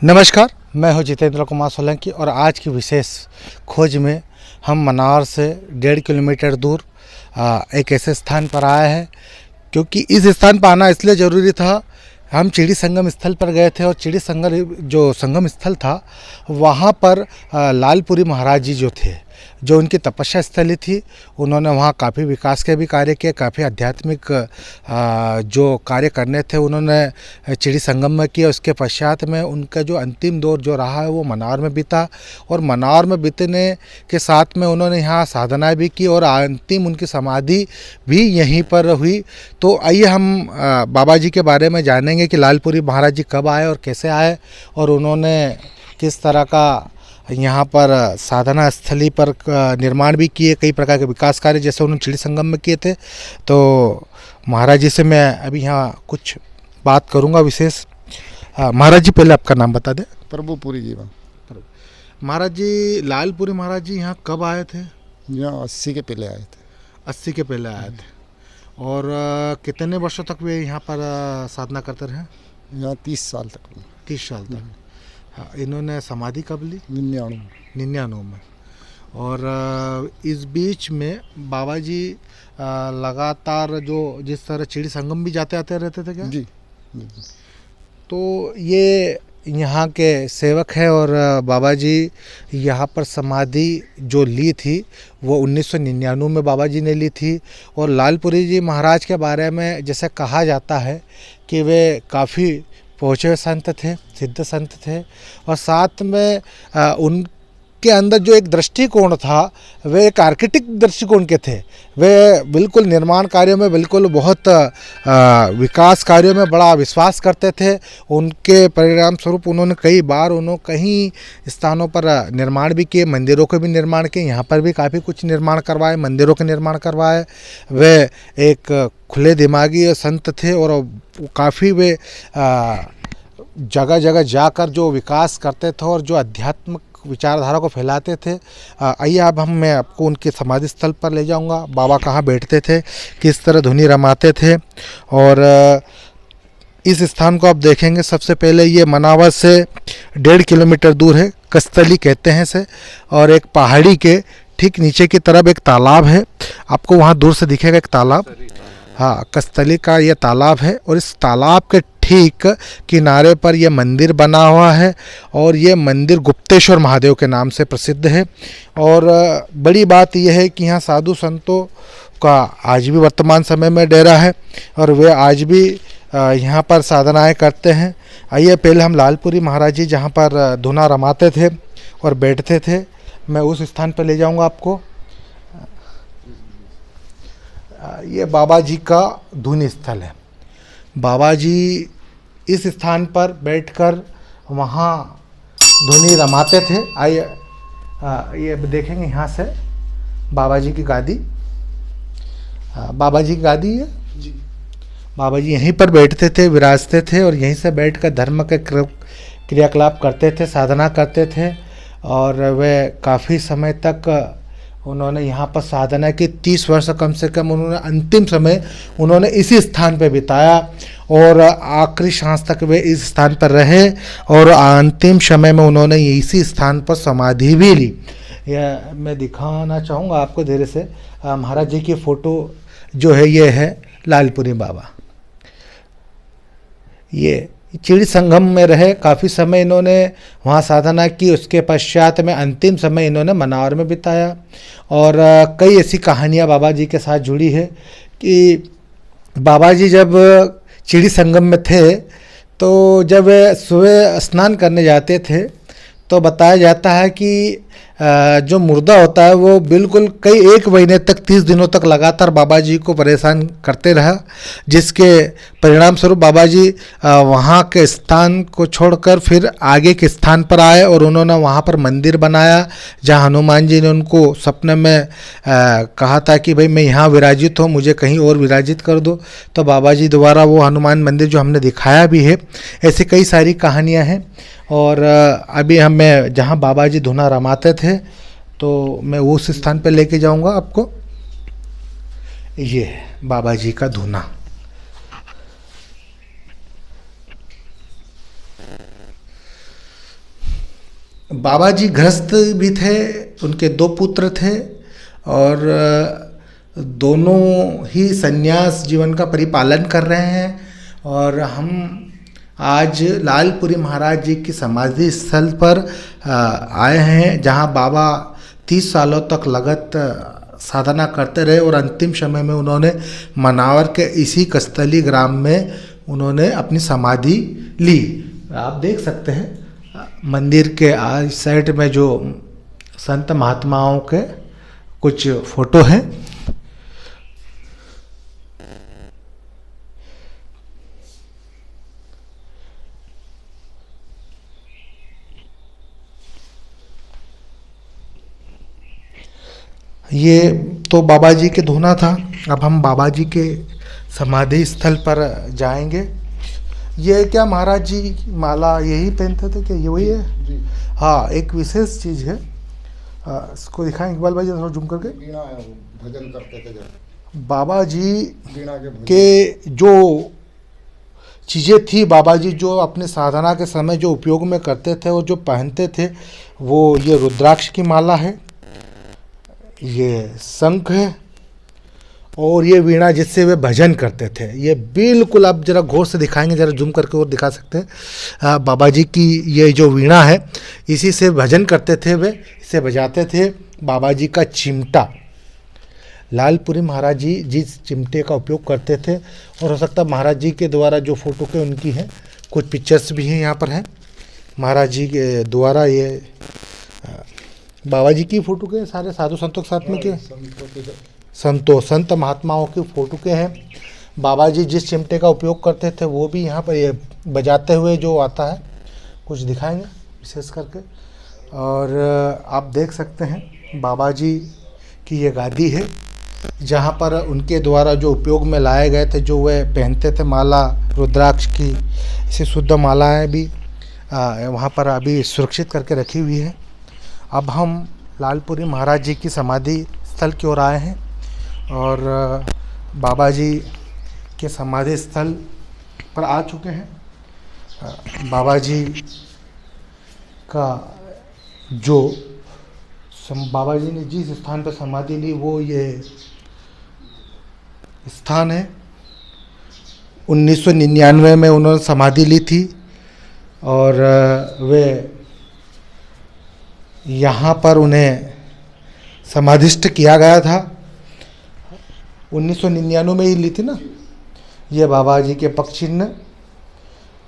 नमस्कार, मैं हूं जितेंद्र कुमार सोलंकी और आज की विशेष खोज में हम मनावर से 1.5 किलोमीटर दूर एक ऐसे स्थान पर आए हैं। क्योंकि इस स्थान पर आना इसलिए ज़रूरी था, हम चिड़ी संगम स्थल पर गए थे और चिड़ी संगम जो संगम स्थल था वहाँ पर लालपुरी महाराज जी जो थे, जो उनकी तपस्या स्थली थी, उन्होंने वहाँ काफ़ी विकास के भी कार्य किए, काफ़ी आध्यात्मिक जो कार्य करने थे उन्होंने चिड़ी संगम में किया। उसके पश्चात में उनका जो अंतिम दौर जो रहा है वो मनावर में बीता और मनावर में बीतने के साथ में उन्होंने यहाँ साधनाएं भी की और अंतिम उनकी समाधि भी यहीं पर हुई। तो आइए हम बाबा जी के बारे में जानेंगे कि लालपुरी महाराज जी कब आए और कैसे आए और उन्होंने किस तरह का यहाँ पर साधना स्थली पर निर्माण भी किए, कई प्रकार के विकास कार्य जैसे उन्होंने चिड़ी संगम में किए थे। तो महाराज जी से मैं अभी यहाँ कुछ बात करूँगा विशेष। महाराज जी पहले आपका नाम बता दें। प्रभुपुरी जीवन। महाराज जी, लालपुरी महाराज जी यहाँ कब आए थे? यहाँ 80 के पहले आए थे। 80 के पहले आए थे। और कितने वर्षों तक वे यहाँ पर साधना करते रहे? यहाँ 30 साल तक। 30 साल तक। हाँ, इन्होंने समाधि कब ली? 99 में। और इस बीच में बाबा जी लगातार जो जिस तरह चिड़ी संगम भी जाते आते रहते थे क्या? जी। तो ये यहाँ के सेवक है और बाबा जी यहाँ पर समाधि जो ली थी वो 1999 में बाबा जी ने ली थी। और लालपुरी जी महाराज के बारे में जैसे कहा जाता है कि वे काफ़ी पहुँचे हुए संत थे, सिद्ध संत थे और साथ में उनके अंदर जो एक दृष्टिकोण था वे एक आर्किटेक्ट दृष्टिकोण के थे। वे बिल्कुल निर्माण कार्यों में बिल्कुल बहुत विकास कार्यों में बड़ा विश्वास करते थे। उनके परिणाम स्वरूप उन्होंने कई स्थानों पर निर्माण भी किए, मंदिरों के भी निर्माण किए, यहाँ पर भी काफ़ी कुछ निर्माण करवाए, मंदिरों के निर्माण करवाए। वे एक खुले दिमागी संत थे और काफ़ी वे जगह जगह जाकर जो विकास करते थे और जो आध्यात्मिक विचारधारा को फैलाते थे। आइए अब मैं आपको उनके समाधि स्थल पर ले जाऊंगा। बाबा कहाँ बैठते थे, किस तरह धुनी रमाते थे और इस स्थान को आप देखेंगे। सबसे पहले ये मनावर से 1.5 किलोमीटर दूर है, कस्तली कहते हैं इसे, और एक पहाड़ी के ठीक नीचे की तरफ एक तालाब है। आपको वहाँ दूर से दिखेगा एक तालाब। हाँ, कस्तली का ये तालाब है और इस तालाब के ठीक किनारे पर यह मंदिर बना हुआ है और ये मंदिर गुप्तेश्वर महादेव के नाम से प्रसिद्ध है। और बड़ी बात यह है कि यहाँ साधु संतों का आज भी वर्तमान समय में डेरा है और वे आज भी यहाँ पर साधनाएं करते हैं। आइए पहले हम लालपुरी महाराज जी जहाँ पर धुना रमाते थे और बैठते थे, मैं उस स्थान पर ले जाऊँगा आपको। ये बाबा जी का धुनी स्थल है। बाबा जी इस स्थान पर बैठकर वहाँ धुनी रमाते थे। आइए ये देखेंगे यहाँ से बाबा जी की गादी। बाबा जी की गादी है जी। बाबा जी यहीं पर बैठते थे, विराजते थे और यहीं से बैठकर धर्म के क्रियाकलाप करते थे, साधना करते थे। और वे काफ़ी समय तक उन्होंने यहाँ पर साधना की। 30 वर्ष कम से कम उन्होंने अंतिम समय उन्होंने इसी स्थान पर बिताया और आखिरी सांस तक वे इस स्थान पर रहे और अंतिम समय में उन्होंने इसी स्थान पर समाधि भी ली। यह मैं दिखाना चाहूँगा आपको धीरे से। महाराज जी की फ़ोटो जो है ये है लालपुरी बाबा। ये चिड़ी संगम में रहे, काफ़ी समय इन्होंने वहाँ साधना की। उसके पश्चात में अंतिम समय इन्होंने मनावर में बिताया। और कई ऐसी कहानियाँ बाबा जी के साथ जुड़ी है कि बाबा जी जब चिड़ी संगम में थे तो जब वे सुबह स्नान करने जाते थे तो बताया जाता है कि जो मुर्दा होता है वो बिल्कुल कई 1 महीने तक 30 दिनों तक लगातार बाबा जी को परेशान करते रहा, जिसके परिणाम स्वरूप बाबा जी वहाँ के स्थान को छोड़कर फिर आगे के स्थान पर आए और उन्होंने वहाँ पर मंदिर बनाया जहाँ हनुमान जी ने उनको सपने में कहा था कि भाई मैं यहाँ विराजित हूँ, मुझे कहीं और विराजित कर दो। तो बाबा जी द्वारा वो हनुमान मंदिर जो हमने दिखाया भी है। ऐसी कई सारी कहानियाँ हैं। और अभी मैं जहाँ बाबा जी धुना रमाते थे तो मैं उस स्थान पर लेके जाऊंगा आपको। ये है बाबा जी का धुना। बाबा जी गृहस्थ भी थे, उनके दो पुत्र थे और दोनों ही संन्यास जीवन का परिपालन कर रहे हैं। और हम आज लालपुरी महाराज जी की समाधि स्थल पर आए हैं, जहां बाबा 30 सालों तक लगत साधना करते रहे और अंतिम समय में उन्होंने मनावर के इसी कस्तली ग्राम में उन्होंने अपनी समाधि ली। आप देख सकते हैं मंदिर के इस साइड में जो संत महात्माओं के कुछ फोटो हैं। ये तो बाबा जी के धोना था। अब हम बाबा जी के समाधि स्थल पर जाएंगे। ये क्या महाराज जी माला यही पहनते थे क्या? ये वही है जी। हाँ, एक विशेष चीज़ है, इसको दिखाएं इकबाल भाई थोड़ा जूम करके। वीणा है, वो भजन करते थे जब बाबा जी वीणा के भजन। के जो चीज़ें थी, बाबा जी जो अपने साधना के समय जो उपयोग में करते थे और जो पहनते थे, वो ये रुद्राक्ष की माला है, ये शंख है और ये वीणा जिससे वे भजन करते थे। ये बिल्कुल आप जरा गौर से दिखाएंगे, जरा जूम करके और दिखा सकते हैं। बाबा जी की ये जो वीणा है, इसी से भजन करते थे, वे इसे बजाते थे। बाबा जी का चिमटा, लालपुरी महाराज जी जिस चिमटे का उपयोग करते थे, और हो सकता है महाराज जी के द्वारा जो फोटो के उनकी हैं, कुछ पिक्चर्स भी हैं यहाँ पर हैं महाराज जी के द्वारा। ये बाबा जी की फ़ोटो के सारे साधु संतों के साथ में के संत महात्माओं की फ़ोटो के हैं। बाबा जी जिस चिमटे का उपयोग करते थे वो भी यहाँ पर ये बजाते हुए जो आता है, कुछ दिखाएंगे विशेष करके। और आप देख सकते हैं बाबा जी की ये गादी है, जहाँ पर उनके द्वारा जो उपयोग में लाए गए थे, जो वे पहनते थे माला रुद्राक्ष की, इसे शुद्ध मालाएँ भी वहाँ पर अभी सुरक्षित करके रखी हुई है। अब हम लालपुरी महाराज जी की समाधि स्थल की ओर आए हैं और बाबा जी के समाधि स्थल पर आ चुके हैं। बाबा जी का जो बाबा जी ने जिस स्थान पर समाधि ली, वो ये स्थान है। 1999 में उन्होंने समाधि ली थी और वे यहाँ पर उन्हें समाधिष्ट किया गया था। 1999 में ही ली थी ना। ये बाबा जी के पग चिन्ह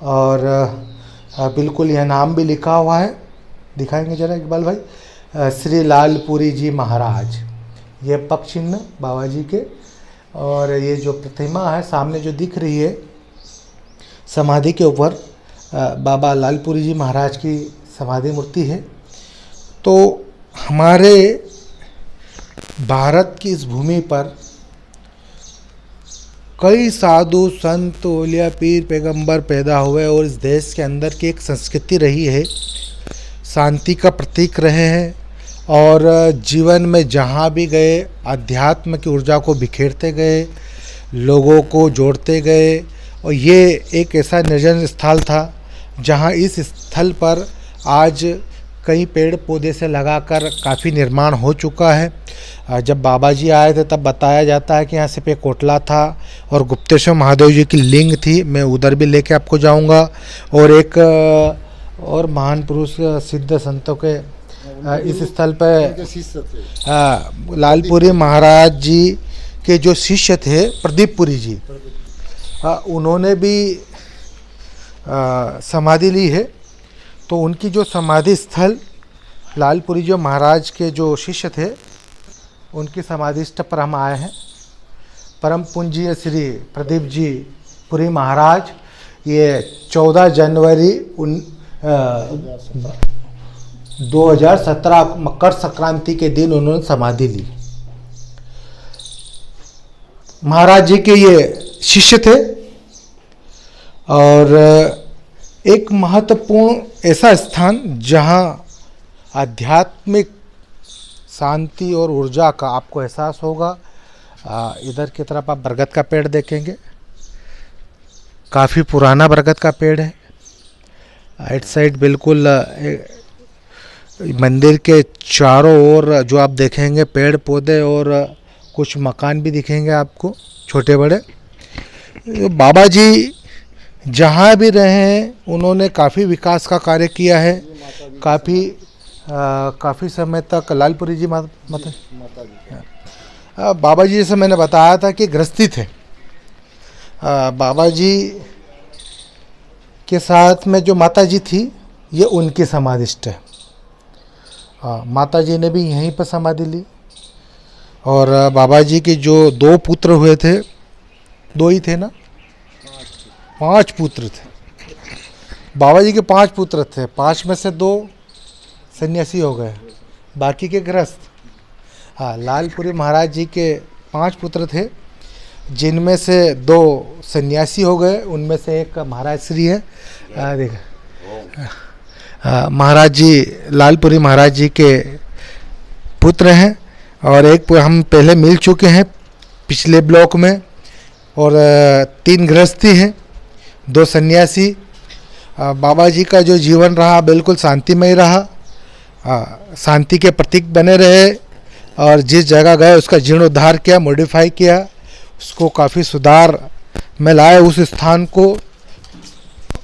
और बिल्कुल यह नाम भी लिखा हुआ है, दिखाएंगे जरा इकबाल भाई, श्री लालपुरी जी महाराज, ये पग चिन्ह बाबा जी के। और ये जो प्रतिमा है सामने जो दिख रही है समाधि के ऊपर, बाबा लालपुरी जी महाराज की समाधि मूर्ति है। तो हमारे भारत की इस भूमि पर कई साधु संत औलिया पीर पैगंबर पैदा हुए और इस देश के अंदर की एक संस्कृति रही है, शांति का प्रतीक रहे हैं और जीवन में जहाँ भी गए अध्यात्म की ऊर्जा को बिखेरते गए, लोगों को जोड़ते गए। और ये एक ऐसा निर्जन स्थल था जहाँ इस स्थल पर आज कई पेड़ पौधे से लगाकर काफ़ी निर्माण हो चुका है। जब बाबा जी आए थे तब बताया जाता है कि यहाँ सिर्फ एक कोटला था और गुप्तेश्वर महादेव जी की लिंग थी। मैं उधर भी लेके आपको जाऊँगा। और एक और महान पुरुष सिद्ध संतों के इस स्थल पर लालपुरी महाराज जी के जो शिष्य थे प्रदीप पुरी जी, उन्होंने भी समाधि ली है। तो उनकी जो समाधि स्थल लालपुरी जो महाराज के जो शिष्य थे, उनकी समाधि स्थल पर हम आए हैं। परम पूज्य श्री प्रदीप जी पुरी महाराज ये 14 जनवरी 2017 मकर संक्रांति के दिन उन्होंने समाधि ली। महाराज जी के ये शिष्य थे और एक महत्वपूर्ण ऐसा स्थान जहाँ आध्यात्मिक शांति और ऊर्जा का आपको एहसास होगा। इधर की तरफ आप बरगद का पेड़ देखेंगे, काफ़ी पुराना बरगद का पेड़ है। राइट साइड बिल्कुल मंदिर के चारों ओर जो आप देखेंगे पेड़ पौधे और कुछ मकान भी दिखेंगे आपको छोटे बड़े। बाबा जी जहाँ भी रहे हैं उन्होंने काफ़ी विकास का कार्य किया है। काफ़ी समय तक लालपुरी जी माता जी बाबा जी जैसे मैंने बताया था कि गृहस्थी थे। बाबा जी के साथ में जो माता जी थी ये उनकी समाधिष्ट है। माता जी ने भी यहीं पर समाधि ली। और बाबा जी के जो 2 पुत्र हुए थे, 2 ही थे ना, 5 पुत्र थे। बाबा जी के 5 पुत्र थे, 5 में से 2 सन्यासी हो गए, बाकी के गृहस्थ। लालपुरी महाराज जी के 5 पुत्र थे, जिनमें से 2 सन्यासी हो गए। उनमें से एक महाराज श्री है, महाराज जी लालपुरी महाराज जी के पुत्र हैं। और एक हम पहले मिल चुके हैं पिछले ब्लॉक में। और 3 गृहस्थी हैं, 2 सन्यासी। बाबा जी का जो जीवन रहा बिल्कुल शांतिमय रहा, शांति के प्रतीक बने रहे। और जिस जगह गए उसका जीर्णोद्धार किया, मॉडिफाई किया, उसको काफ़ी सुधार में लाए उस स्थान को।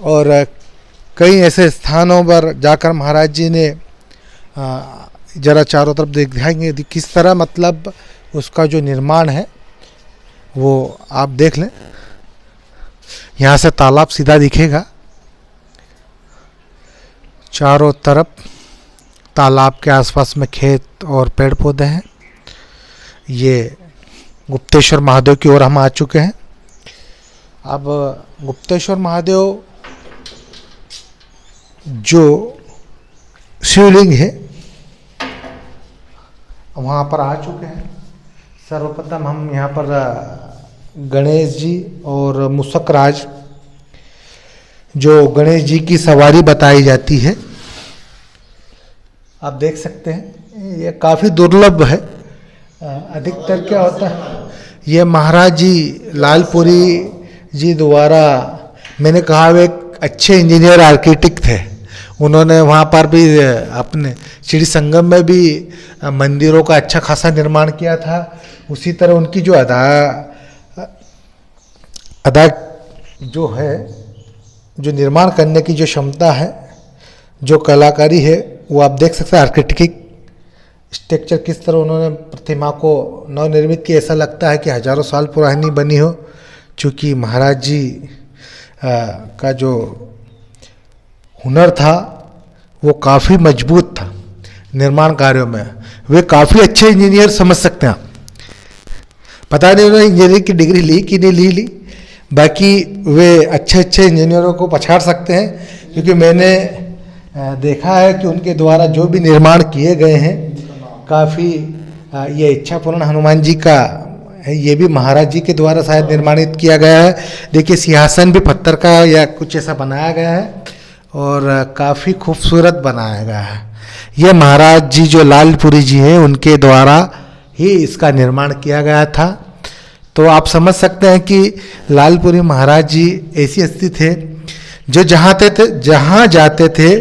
और कई ऐसे स्थानों पर जाकर महाराज जी ने ज़रा चारों तरफ दिखाएंगे किस तरह, मतलब उसका जो निर्माण है वो आप देख लें। यहाँ से तालाब सीधा दिखेगा, चारों तरफ तालाब के आसपास में खेत और पेड़ पौधे हैं। ये गुप्तेश्वर महादेव की ओर हम आ चुके हैं। अब गुप्तेश्वर महादेव जो शिवलिंग है वहाँ पर आ चुके हैं। सर्वप्रथम हम यहाँ पर गणेश जी और मुसकराज, जो गणेश जी की सवारी बताई जाती है, आप देख सकते हैं। ये काफ़ी दुर्लभ है। अधिकतर क्या होता है, ये महाराज जी लालपुरी जी द्वारा, मैंने कहा वे एक अच्छे इंजीनियर आर्किटेक्ट थे। उन्होंने वहाँ पर भी अपने श्री संगम में भी मंदिरों का अच्छा खासा निर्माण किया था। उसी तरह उनकी जो अदा जो है, जो निर्माण करने की जो क्षमता है, जो कलाकारी है, वो आप देख सकते हैं। आर्किटेक्ट स्ट्रक्चर किस तरह उन्होंने प्रतिमा को नवनिर्मित किया, ऐसा लगता है कि हजारों साल पुरानी बनी हो। चूँकि महाराज जी का जो हुनर था वो काफ़ी मजबूत था निर्माण कार्यों में। वे काफ़ी अच्छे इंजीनियर समझ सकते हैं। पता नहीं उन्होंने इंजीनियरिंग की डिग्री ली कि नहीं ली, बाकी वे अच्छे इंजीनियरों को पछाड़ सकते हैं। क्योंकि मैंने देखा है कि उनके द्वारा जो भी निर्माण किए गए हैं काफ़ी, ये इच्छापूर्ण हनुमान जी का है, ये भी महाराज जी के द्वारा शायद निर्माणित किया गया है। देखिए सिंहासन भी पत्थर का या कुछ ऐसा बनाया गया है और काफ़ी खूबसूरत बनाया गया है। ये महाराज जी जो लालपुरी जी हैं उनके द्वारा ही इसका निर्माण किया गया था। तो आप समझ सकते हैं कि लालपुरी महाराज जी ऐसी हस्ती थे जो जहाँ जाते थे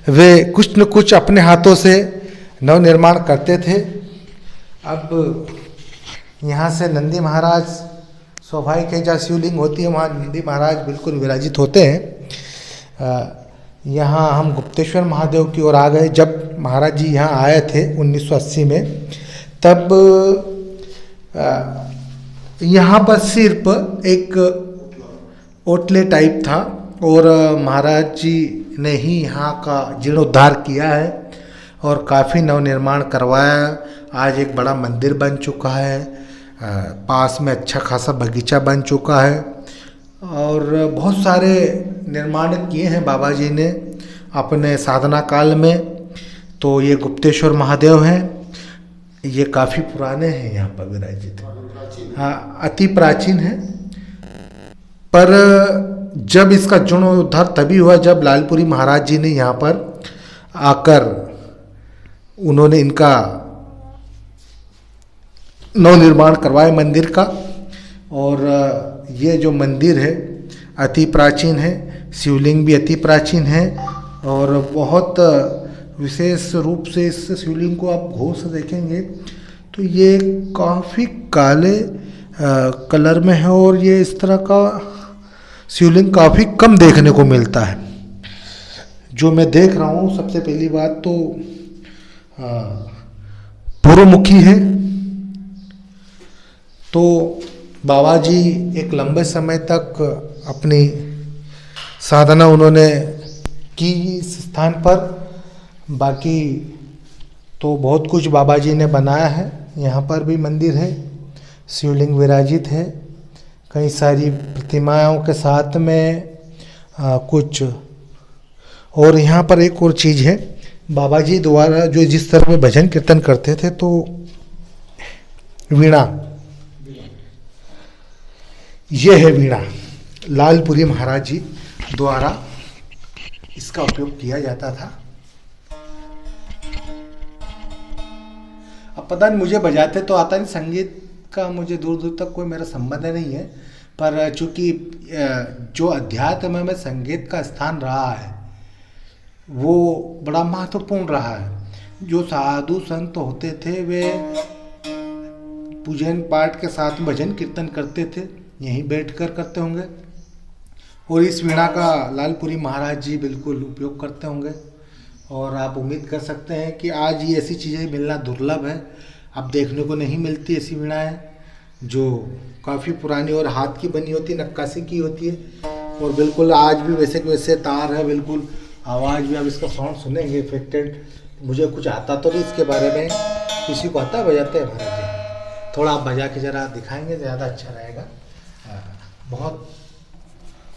वे कुछ न कुछ अपने हाथों से नव निर्माण करते थे। अब यहाँ से नंदी महाराज स्वाभाविक है, जहाँ शिवलिंग होती है वहाँ नंदी महाराज बिल्कुल विराजित होते हैं। यहाँ हम गुप्तेश्वर महादेव की ओर आ गए। जब महाराज जी यहाँ आए थे 1980 में, तब यहाँ पर सिर्फ एक ओटले टाइप था और महाराज जी ने ही यहाँ का जीर्णोद्धार किया है और काफ़ी नवनिर्माण करवाया। आज एक बड़ा मंदिर बन चुका है, पास में अच्छा खासा बगीचा बन चुका है और बहुत सारे निर्माण किए हैं बाबा जी ने अपने साधना काल में। तो ये गुप्तेश्वर महादेव हैं, ये काफ़ी पुराने हैं यहाँ पर विराजित। हाँ, अति प्राचीन है। पर जब इसका जीर्णोद्धार तभी हुआ जब लालपुरी महाराज जी ने यहाँ पर आकर उन्होंने इनका नवनिर्माण करवाया मंदिर का। और ये जो मंदिर है अति प्राचीन है, शिवलिंग भी अति प्राचीन है और बहुत विशेष रूप से इस शिवलिंग को आप गौर से देखेंगे तो ये काफ़ी काले कलर में है और ये इस तरह का शिवलिंग काफ़ी कम देखने को मिलता है। जो मैं देख रहा हूँ, सबसे पहली बात तो पूर्वमुखी है। तो बाबा जी एक लंबे समय तक अपनी साधना उन्होंने की इस स्थान पर। बाकी तो बहुत कुछ बाबा जी ने बनाया है। यहाँ पर भी मंदिर है, शिवलिंग विराजित है, कई सारी प्रतिमाओं के साथ में कुछ। और यहाँ पर एक और चीज़ है, बाबा जी द्वारा जो जिस तरह में भजन कीर्तन करते थे तो वीणा, ये है वीणा, लालपुरी महाराज जी द्वारा इसका उपयोग किया जाता था। अब पता नहीं, मुझे बजाते तो आता नहीं, संगीत का मुझे दूर दूर तक कोई मेरा संबंध नहीं है, पर चूंकि जो अध्यात्म में संगीत का स्थान रहा है वो बड़ा महत्वपूर्ण रहा है। जो साधु संत होते थे वे पूजन पाठ के साथ भजन कीर्तन करते थे, यहीं बैठकर करते होंगे। और इस वीणा का लालपुरी महाराज जी बिल्कुल उपयोग करते होंगे। और आप उम्मीद कर सकते हैं कि आज ये ऐसी चीज़ें मिलना दुर्लभ है, अब देखने को नहीं मिलती ऐसी वीणाएं जो काफ़ी पुरानी और हाथ की बनी होती, नक्काशी की होती है। और बिल्कुल आज भी वैसे के वैसे तार है, बिल्कुल आवाज़ भी आप इसका साउंड सुनेंगे इफेक्टेड। मुझे कुछ आता तो नहीं इसके बारे में, किसी को आता है बजाते हैं महाराज जी? थोड़ा आप बजा के ज़रा दिखाएंगे ज़्यादा अच्छा रहेगा। बहुत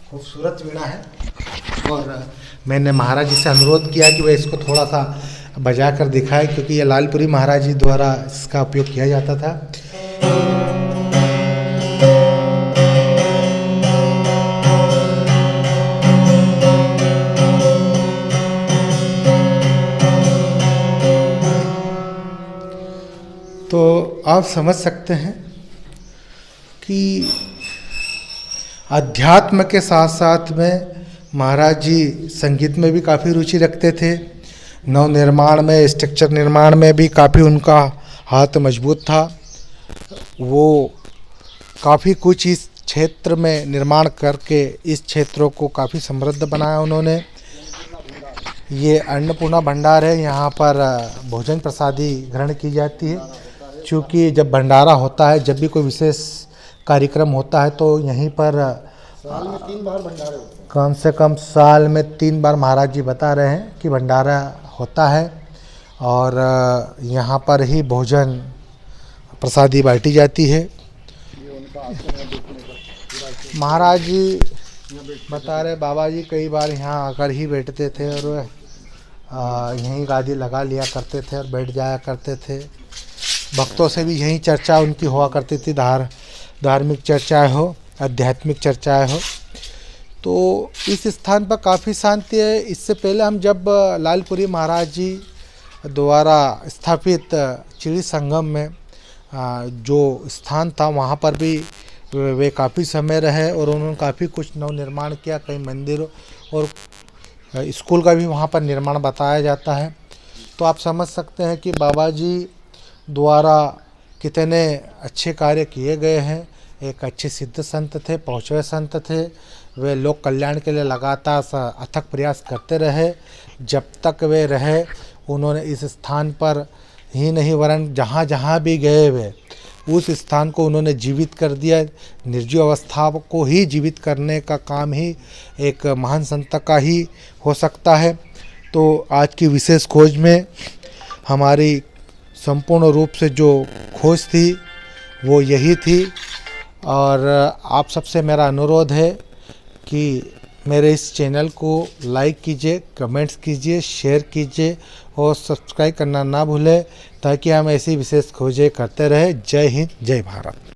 खूबसूरत वीणा है और मैंने महाराज जी से अनुरोध किया कि वह इसको थोड़ा सा बजा कर दिखाए, क्योंकि ये लालपुरी महाराज जी द्वारा इसका उपयोग किया जाता था। तो आप समझ सकते हैं कि अध्यात्म के साथ साथ में महाराज जी संगीत में भी काफ़ी रुचि रखते थे। नव निर्माण में, स्ट्रक्चर निर्माण में भी काफ़ी उनका हाथ मजबूत था। वो काफ़ी कुछ इस क्षेत्र में निर्माण करके इस क्षेत्रों को काफ़ी समृद्ध बनाया उन्होंने। ये अन्नपूर्णा भंडार है, यहाँ पर भोजन प्रसादी ग्रहण की जाती है। क्योंकि जब भंडारा होता है, जब भी कोई विशेष कार्यक्रम होता है तो यहीं पर साल में 3 बार भंडारे होते हैं। कम से कम साल में 3 बार महाराज जी बता रहे हैं कि भंडारा होता है। और यहाँ पर ही भोजन प्रसादी बांटी जाती है। महाराज जी बता रहे, बाबा जी कई बार यहाँ आकर ही बैठते थे और यहीं गादी लगा लिया करते थे और बैठ जाया करते थे। भक्तों से भी यही चर्चा उनकी हुआ करती थी, धार्मिक चर्चाएं हो, आध्यात्मिक चर्चाएं हो। तो इस स्थान पर काफ़ी शांति है। इससे पहले हम जब लालपुरी महाराज जी द्वारा स्थापित चिड़ी संगम में जो स्थान था वहाँ पर भी वे काफ़ी समय रहे और उन्होंने काफ़ी कुछ नवनिर्माण किया। कई मंदिर और स्कूल का भी वहाँ पर निर्माण बताया जाता है। तो आप समझ सकते हैं कि बाबा जी द्वारा कितने अच्छे कार्य किए गए हैं। एक अच्छे सिद्ध संत थे, पहुँचवे संत थे। वे लोक कल्याण के लिए लगातार अथक प्रयास करते रहे। जब तक वे रहे उन्होंने इस स्थान पर ही नहीं वरन जहाँ जहाँ भी गए वे उस स्थान को उन्होंने जीवित कर दिया। निर्जीव अवस्था को ही जीवित करने का काम ही एक महान संत का ही हो सकता है। तो आज की विशेष खोज में हमारी संपूर्ण रूप से जो खोज थी वो यही थी। और आप सबसे मेरा अनुरोध है कि मेरे इस चैनल को लाइक कीजिए, कमेंट्स कीजिए, शेयर कीजिए और सब्सक्राइब करना ना भूलें, ताकि हम ऐसी विशेष खोजें करते रहें। जय हिंद, जय भारत।